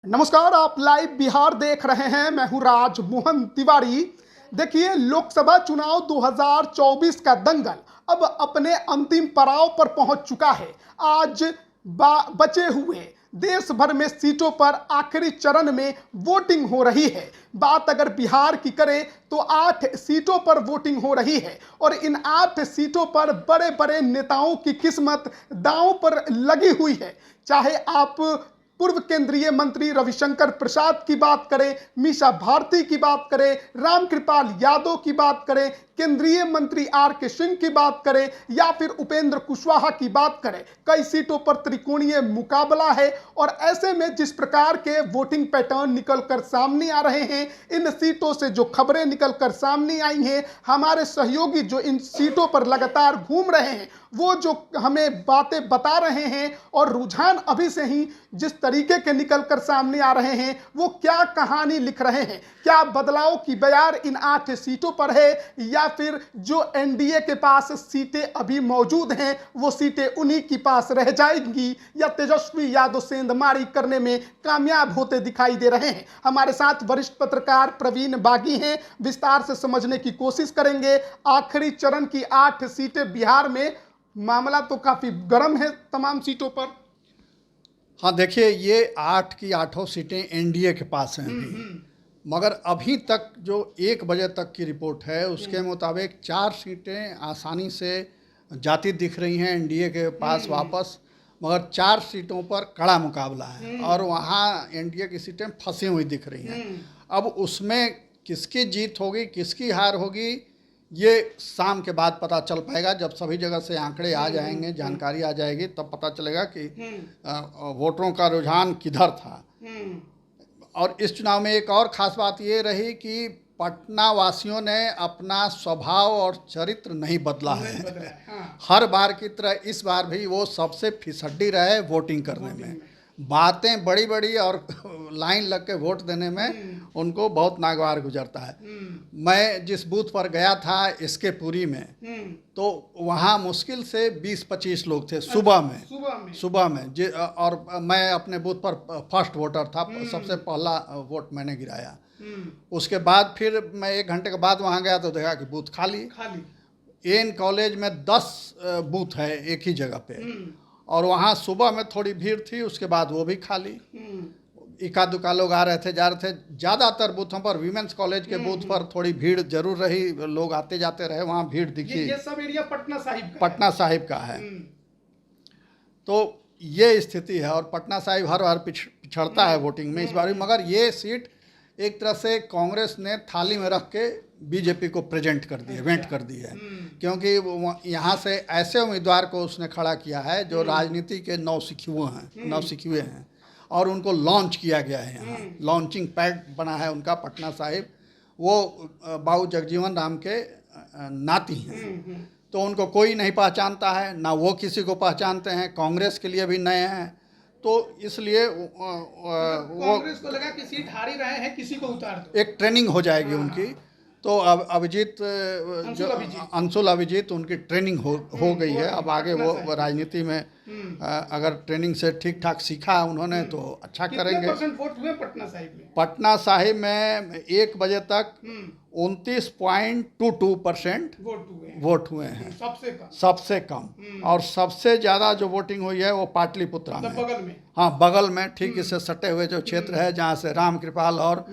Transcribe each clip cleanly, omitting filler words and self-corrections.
नमस्कार, आप लाइव बिहार देख रहे हैं। मैं हूं राज मोहन तिवारी। देखिए, लोकसभा चुनाव 2024 का दंगल अब अपने अंतिम पड़ाव पर पहुंच चुका है। आज बचे हुए देश भर में सीटों पर आखिरी चरण में वोटिंग हो रही है। बात अगर बिहार की करें तो 8 सीटों पर वोटिंग हो रही है और इन 8 सीटों पर बड़े बड़े नेताओं की किस्मत दांव पर लगी हुई है। चाहे आप पूर्व केंद्रीय मंत्री रविशंकर प्रसाद की बात करें, मीसा भारती की बात करें, रामकृपाल यादव की बात करें, केंद्रीय मंत्री आर के सिंह की बात करें या फिर उपेंद्र कुशवाहा की बात करें, कई सीटों पर त्रिकोणीय मुकाबला है। और ऐसे में जिस प्रकार के वोटिंग पैटर्न निकलकर सामने आ रहे हैं, इन सीटों से जो खबरें निकलकर सामने आई हैं, हमारे सहयोगी जो इन सीटों पर लगातार घूम रहे हैं, वो जो हमें बातें बता रहे हैं और रुझान अभी से ही जिस तरीके के निकलकर सामने आ रहे हैं, वो क्या कहानी लिख रहे हैं। क्या बदलाव की बयार इन 8 सीटों पर है या फिर जो एनडीए के पास सीटें अभी मौजूद हैं वो सीटें उन्हीं के पास रह जाएंगी या तेजस्वी यादव सेंधमारी करने में कामयाब होते दिखाई दे रहे हैं। हमारे साथ वरिष्ठ पत्रकार प्रवीण बागी हैं, विस्तार से समझने की कोशिश करेंगे। आखिरी चरण की 8 सीटें बिहार में, मामला तो काफी गर्म है तमाम सीटों पर। हाँ, देखिए, ये 8 की 8 सीटें एनडीए के पास हैं अभी, मगर अभी तक जो 1 बजे तक की रिपोर्ट है उसके मुताबिक 4 सीटें आसानी से जाती दिख रही हैं एनडीए के पास वापस, मगर 4 सीटों पर कड़ा मुकाबला है और वहाँ एनडीए की सीटें फंसी हुई दिख रही हैं। अब उसमें किसकी जीत होगी, किसकी हार होगी, ये शाम के बाद पता चल पाएगा। जब सभी जगह से आंकड़े आ जाएंगे, जानकारी आ जाएगी, तब पता चलेगा कि वोटरों का रुझान किधर था। और इस चुनाव में एक और ख़ास बात ये रही कि पटना वासियों ने अपना स्वभाव और चरित्र नहीं बदला है। हाँ। हर बार की तरह इस बार भी वो सबसे फिसड्डी रहे वोटिंग करने में। बातें बड़ी बड़ी और लाइन लग के वोट देने में उनको बहुत नागवार गुजरता है। मैं जिस बूथ पर गया था इसके पुरी में, तो वहाँ मुश्किल से 20-25 लोग थे सुबह में और मैं अपने बूथ पर फर्स्ट वोटर था, सबसे पहला वोट मैंने गिराया। उसके बाद फिर मैं 1 घंटे के बाद वहाँ गया तो देखा कि बूथ खाली। एन कॉलेज में 10 बूथ है एक ही जगह पे, और वहाँ सुबह में थोड़ी भीड़ थी, उसके बाद वो भी खाली। इक्का दुक्का लोग आ रहे थे, जा रहे थे। ज़्यादातर बूथों पर, वीमेंस कॉलेज के बूथ पर थोड़ी भीड़ जरूर रही, लोग आते जाते रहे, वहाँ भीड़ दिखी। ये सब एरिया पटना साहिब का है। तो ये स्थिति है और पटना साहिब हर बार पिछड़ता है वोटिंग में इस बार भी, मगर ये सीट एक तरह से कांग्रेस ने थाली में रख के बीजेपी को प्रेजेंट कर दी है, वेंट कर दी है, क्योंकि यहाँ से ऐसे उम्मीदवार को उसने खड़ा किया है जो राजनीति के नौसिखुए हैं और उनको लॉन्च किया गया है। यहाँ लॉन्चिंग पैड बना है उनका पटना साहिब। वो बाबू जगजीवन राम के नाती हैं, तो उनको कोई नहीं पहचानता है, ना वो किसी को पहचानते हैं, कांग्रेस के लिए भी नए हैं। तो इसलिए कांग्रेस को लगा कि सीट हारी रहे हैं, किसी को उतार दो, एक ट्रेनिंग हो जाएगी उनकी। तो अब अंशुल अभिजीत उनकी ट्रेनिंग हो गई है। अब आगे वो राजनीति में अगर ट्रेनिंग से ठीक ठाक सीखा उन्होंने तो अच्छा करेंगे। कितने % वोट हुए पटना साहिब में? पटना साहिब में 1 बजे तक 29.22% वोट हुए हैं, सबसे कम। और सबसे ज़्यादा जो वोटिंग हुई है वो पाटलिपुत्रा में, बगल में। हाँ, बगल में, ठीक इससे सटे हुए जो क्षेत्र है जहाँ से रामकृपाल और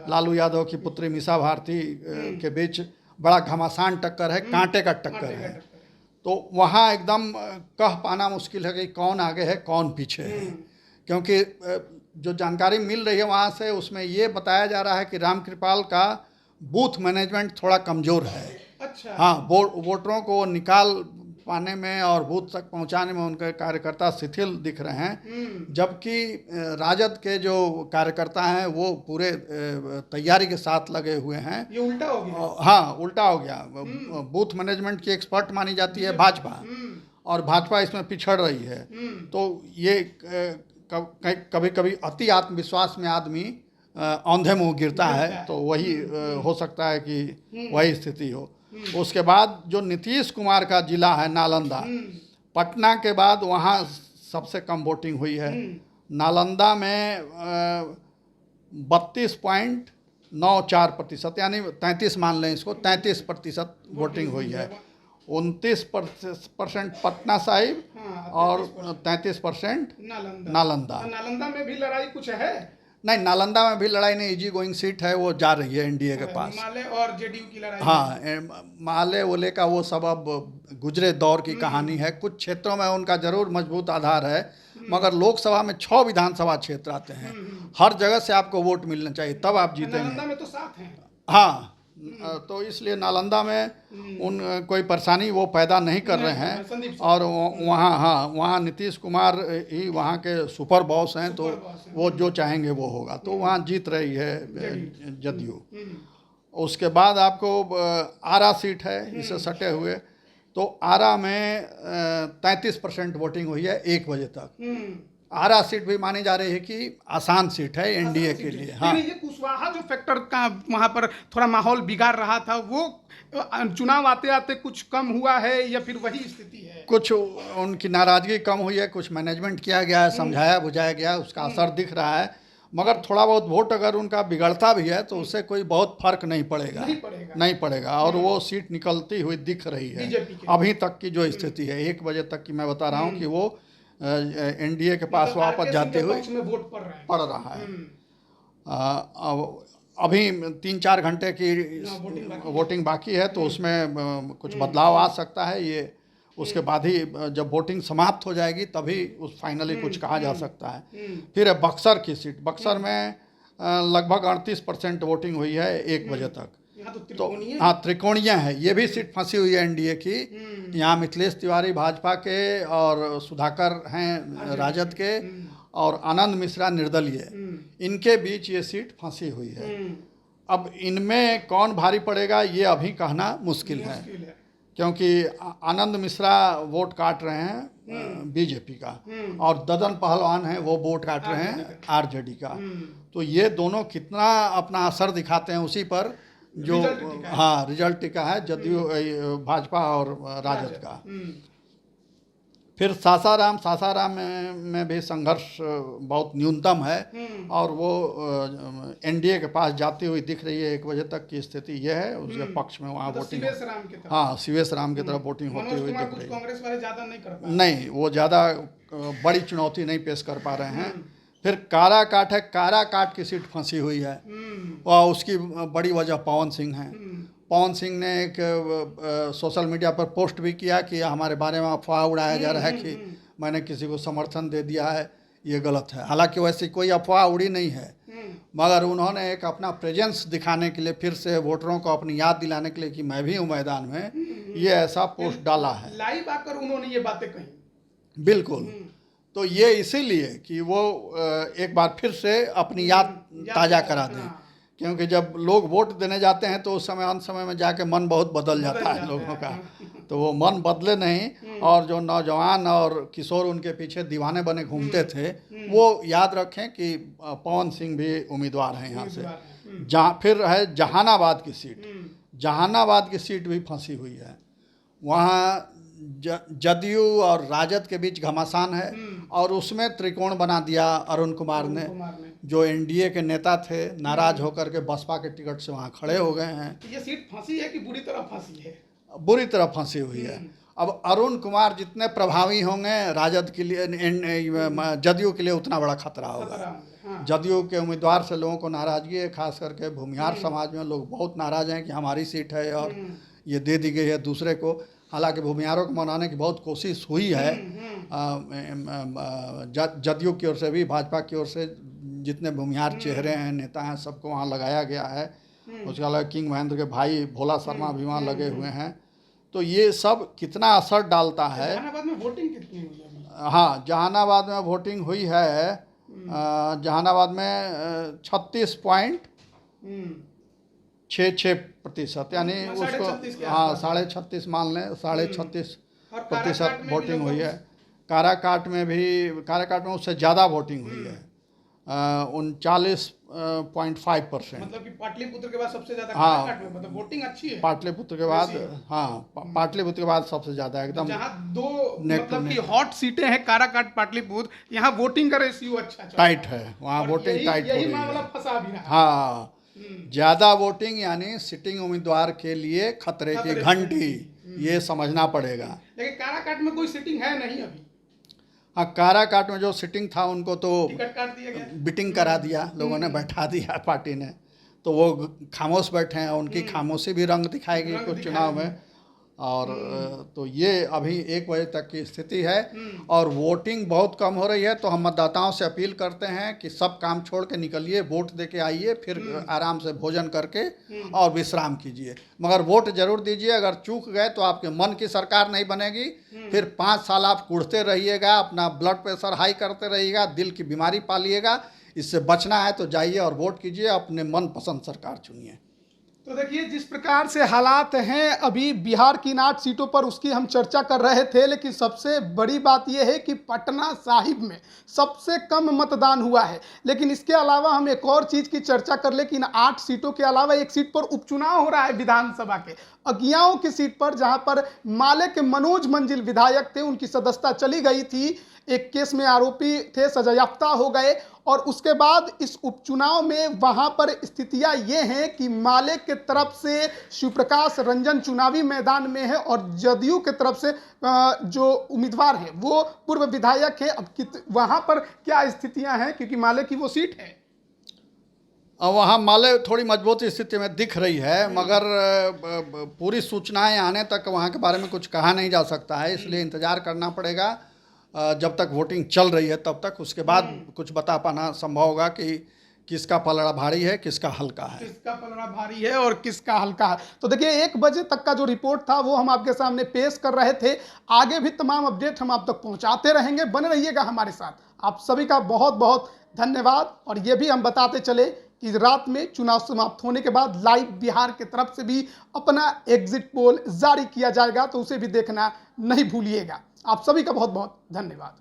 लालू यादव की पुत्री मीसा भारती के बीच बड़ा घमासान टक्कर है, कांटे का टक्कर है। तो वहाँ एकदम कह पाना मुश्किल है कि कौन आगे है कौन पीछे है, क्योंकि जो जानकारी मिल रही है वहाँ से उसमें ये बताया जा रहा है कि रामकृपाल का बूथ मैनेजमेंट थोड़ा कमज़ोर है। अच्छा। हाँ, वोटरों को निकाल पाने में और बूथ तक पहुंचाने में उनके कार्यकर्ता शिथिल दिख रहे हैं, जबकि राजद के जो कार्यकर्ता हैं वो पूरे तैयारी के साथ लगे हुए हैं। ये उल्टा हो गया। हाँ, उल्टा हो गया। बूथ मैनेजमेंट की एक्सपर्ट मानी जाती है भाजपा, और भाजपा इसमें पिछड़ रही है। तो ये कभी कभी अति आत्मविश्वास में आदमी औंधे मुँह गिरता है, तो वही हो सकता है कि वही स्थिति हो। उसके बाद जो नीतीश कुमार का जिला है नालंदा, पटना के बाद वहाँ सबसे कम वोटिंग हुई है। नालंदा में 32.94%, यानी 33 मान लें इसको, 33% वोटिंग हुई है। 29% पटना साहिब और 33% नालंदा। नालंदा में भी लड़ाई कुछ है? नहीं, नालंदा में भी लड़ाई नहीं, इजी गोइंग सीट है, वो जा रही है एनडीए के पास। हिमालय और जेडीयू की लड़ाई? हाँ, माले ओले का वो सब अब गुजरे दौर की कहानी है। कुछ क्षेत्रों में उनका जरूर मजबूत आधार है, मगर लोकसभा में 6 विधानसभा क्षेत्र आते हैं, हर जगह से आपको वोट मिलना चाहिए तब आप जीतेंगे। नालंदा में तो 7 हैं। हाँ, तो इसलिए नालंदा में उन कोई परेशानी वो पैदा नहीं कर रहे हैं। और वहाँ, हाँ, वहाँ नीतीश कुमार ही वहाँ के सुपर बॉस हैं, तो वो जो चाहेंगे वो होगा, तो वहाँ जीत रही है जदयू। उसके बाद आपको आरा सीट है इससे सटे हुए, तो आरा में 33% वोटिंग हुई है 1 बजे तक। आरा सीट भी मानी जा रही है कि आसान सीट है एनडीए के लिए। हाँ, ये कुशवाहा जो फैक्टर का वहाँ पर थोड़ा माहौल बिगाड़ रहा था, वो चुनाव आते आते कुछ कम हुआ है या फिर वही स्थिति है? कुछ उनकी नाराजगी कम हुई है, कुछ मैनेजमेंट किया गया है, समझाया बुझाया गया, उसका असर दिख रहा है। मगर थोड़ा बहुत वोट अगर उनका बिगड़ता भी है तो उससे कोई बहुत फर्क नहीं पड़ेगा, नहीं पड़ेगा। और वो सीट निकलती हुई दिख रही है अभी तक की जो स्थिति है। 1 बजे तक की मैं बता रहा हूँ कि वो एनडीए के पास वापस जाते हुए वोट पड़ रहा है। अभी 3-4 घंटे की वोटिंग बाकी है, तो उसमें कुछ बदलाव आ सकता है। ये उसके बाद ही जब वोटिंग समाप्त हो जाएगी तभी उस फाइनली कुछ कहा जा सकता है। फिर है बक्सर की सीट। बक्सर में लगभग 38% वोटिंग हुई है 1 बजे तक। तो हाँ, त्रिकोणीय है, ये भी सीट फंसी हुई है एनडीए की। यहाँ मिथिलेश तिवारी भाजपा के और सुधाकर हैं राजद के और आनंद मिश्रा निर्दलीय, इनके बीच ये सीट फंसी हुई है। अब इनमें कौन भारी पड़ेगा ये अभी कहना मुश्किल है, क्योंकि आनंद मिश्रा वोट काट रहे हैं बीजेपी का, और ददन पहलवान हैं वो वोट काट रहे हैं आरजेडी का। तो ये दोनों कितना अपना असर दिखाते हैं उसी पर जो हाँ रिजल्ट टिका है जदयू भाजपा और राजद का। फिर सासाराम में भी संघर्ष बहुत न्यूनतम है, और वो एनडीए के पास जाती हुई दिख रही है। 1 बजे तक की स्थिति ये है, उसके पक्ष में वहाँ वोटिंग, हाँ, सीवेश राम की तरफ वोटिंग होती हुई दिख रही है। कांग्रेस वाले ज़्यादा नहीं कर पा रहे, नहीं, वो ज़्यादा बड़ी चुनौती नहीं पेश कर पा रहे हैं। फिर काराकाट है, काराकाट की सीट फंसी हुई है, और उसकी बड़ी वजह पवन सिंह है। पवन सिंह ने एक सोशल मीडिया पर पोस्ट भी किया कि हमारे बारे में अफवाह उड़ाया जा रहा है कि मैंने किसी को समर्थन दे दिया है, ये गलत है। हालांकि वैसी कोई अफवाह उड़ी नहीं है, मगर उन्होंने एक अपना प्रेजेंस दिखाने के लिए, फिर से वोटरों को अपनी याद दिलाने के लिए कि मैं भी हूँ मैदान में, ये ऐसा पोस्ट डाला है। लाइव आकर उन्होंने ये बातें कही। बिल्कुल, तो ये इसीलिए कि वो एक बार फिर से अपनी याद ताज़ा करा दें, क्योंकि जब लोग वोट देने जाते हैं तो उस समय अंत समय में जाके मन बहुत बदल जाता है लोगों का, तो वो मन बदले नहीं। और जो नौजवान और किशोर उनके पीछे दीवाने बने घूमते थे, वो याद रखें कि पवन सिंह भी उम्मीदवार हैं यहाँ से। फिर है जहानाबाद की सीट। जहानाबाद की सीट भी फंसी हुई है, वहाँ जदयू और राजद के बीच घमासान है, और उसमें त्रिकोण बना दिया अरुण कुमार ने, जो एनडीए के नेता थे, नाराज होकर के बसपा के टिकट से वहाँ खड़े हो गए हैं। ये सीट फंसी है कि बुरी तरह फंसी है? बुरी तरह फंसी हुई है। अब अरुण कुमार जितने प्रभावी होंगे राजद के लिए, जदयू के लिए उतना बड़ा खतरा होगा। जदयू के उम्मीदवार से लोगों को नाराजगी है, खास करके भूमिहार समाज में लोग बहुत नाराज हैं कि हमारी सीट है और ये दे दी गई है दूसरे को। हालांकि भूमिहारों को मनाने की बहुत कोशिश हुई है, जदयू की ओर से भी, भाजपा की ओर से जितने भूमिहार चेहरे हैं, नेता हैं, सबको वहाँ लगाया गया है। उसके अलावा किंग महेंद्र के भाई भोला शर्मा भी वहाँ लगे हुए हैं। तो ये सब कितना असर डालता है। जहानाबाद में वोटिंग कितनी हुई है? हाँ, जहानाबाद में वोटिंग हुई है, जहानाबाद में 36.66%, यानी उसको हाँ 36.5 मान लें, 36.5% वोटिंग हुई है। काराकाट में उससे ज़्यादा वोटिंग हुई है, 39.5%। मतलब कि पाटलिपुत्र के बाद सबसे ज़्यादा हाँ, काराकाट में, मतलब वोटिंग अच्छी है पाटलिपुत्र के बाद। हाँ, पाटलिपुत्र के बाद सबसे ज़्यादा एकदम। जहाँ दो मतलब कि हॉट सीटें हैं, काराकाट पाटलिपुत्र, यहाँ वोटिंग का रेशियो अच्छा टाइट है, वहाँ वोटिंग टाइट हो रही है। फंसा भी रहा है। हाँ, ज़्यादा वोटिंग यानी सिटिंग उम्मीदवार के लिए खतरे की घंटी, ये समझना पड़ेगा। लेकिन काराकाट में कोई सिटिंग है नहीं अभी, हाँ, काराकाट में जो सिटिंग था उनको तो टिकट काट दिया गया। बिटिंग करा दिया, लोगों ने बैठा दिया पार्टी ने, तो वो खामोश बैठे हैं। उनकी खामोशी भी रंग दिखाएगी कुछ चुनाव में। और तो ये अभी 1 बजे तक की स्थिति है और वोटिंग बहुत कम हो रही है। तो हम मतदाताओं से अपील करते हैं कि सब काम छोड़ के निकलिए, वोट दे के आइए, फिर आराम से भोजन करके और विश्राम कीजिए, मगर वोट जरूर दीजिए। अगर चूक गए तो आपके मन की सरकार नहीं बनेगी, फिर 5 साल आप कुढ़ते रहिएगा, अपना ब्लड प्रेशर हाई करते रहिएगा, दिल की बीमारी पालिएगा। इससे बचना है तो जाइए और वोट कीजिए, अपने मनपसंद सरकार चुनिए। तो देखिए, जिस प्रकार से हालात हैं अभी बिहार की इन 8 सीटों पर, उसकी हम चर्चा कर रहे थे। लेकिन सबसे बड़ी बात यह है कि पटना साहिब में सबसे कम मतदान हुआ है। लेकिन इसके अलावा हम एक और चीज़ की चर्चा कर ले कि इन 8 सीटों के अलावा एक सीट पर उपचुनाव हो रहा है विधानसभा के, अगियाओं की सीट पर, जहां पर माले के मनोज मंजिल विधायक थे, उनकी सदस्यता चली गई थी। एक केस में आरोपी थे, सजायाफ्ता हो गए। और उसके बाद इस उपचुनाव में वहां पर स्थितियां ये हैं कि माले के तरफ से शिवप्रकाश रंजन चुनावी मैदान में है और जदयू के तरफ से जो उम्मीदवार है वो पूर्व विधायक है। अब वहां पर क्या स्थितियां हैं, क्योंकि माले की वो सीट है। वहाँ माले थोड़ी मजबूत स्थिति में दिख रही है, मगर पूरी सूचनाएं आने तक वहाँ के बारे में कुछ कहा नहीं जा सकता है, इसलिए इंतज़ार करना पड़ेगा जब तक वोटिंग चल रही है तब तक। उसके बाद कुछ बता पाना संभव होगा कि किसका पलड़ा भारी है, किसका हल्का है, किसका पलड़ा भारी है और किसका हल्का है। तो देखिए, 1 बजे तक का जो रिपोर्ट था वो हम आपके सामने पेश कर रहे थे। आगे भी तमाम अपडेट हम आप तक पहुंचाते रहेंगे, बने रहिएगा हमारे साथ। आप सभी का बहुत बहुत धन्यवाद। और ये भी हम बताते चले कि रात में चुनाव समाप्त होने के बाद लाइव बिहार की तरफ से भी अपना एग्जिट पोल जारी किया जाएगा, तो उसे भी देखना नहीं भूलिएगा। आप सभी का बहुत बहुत धन्यवाद।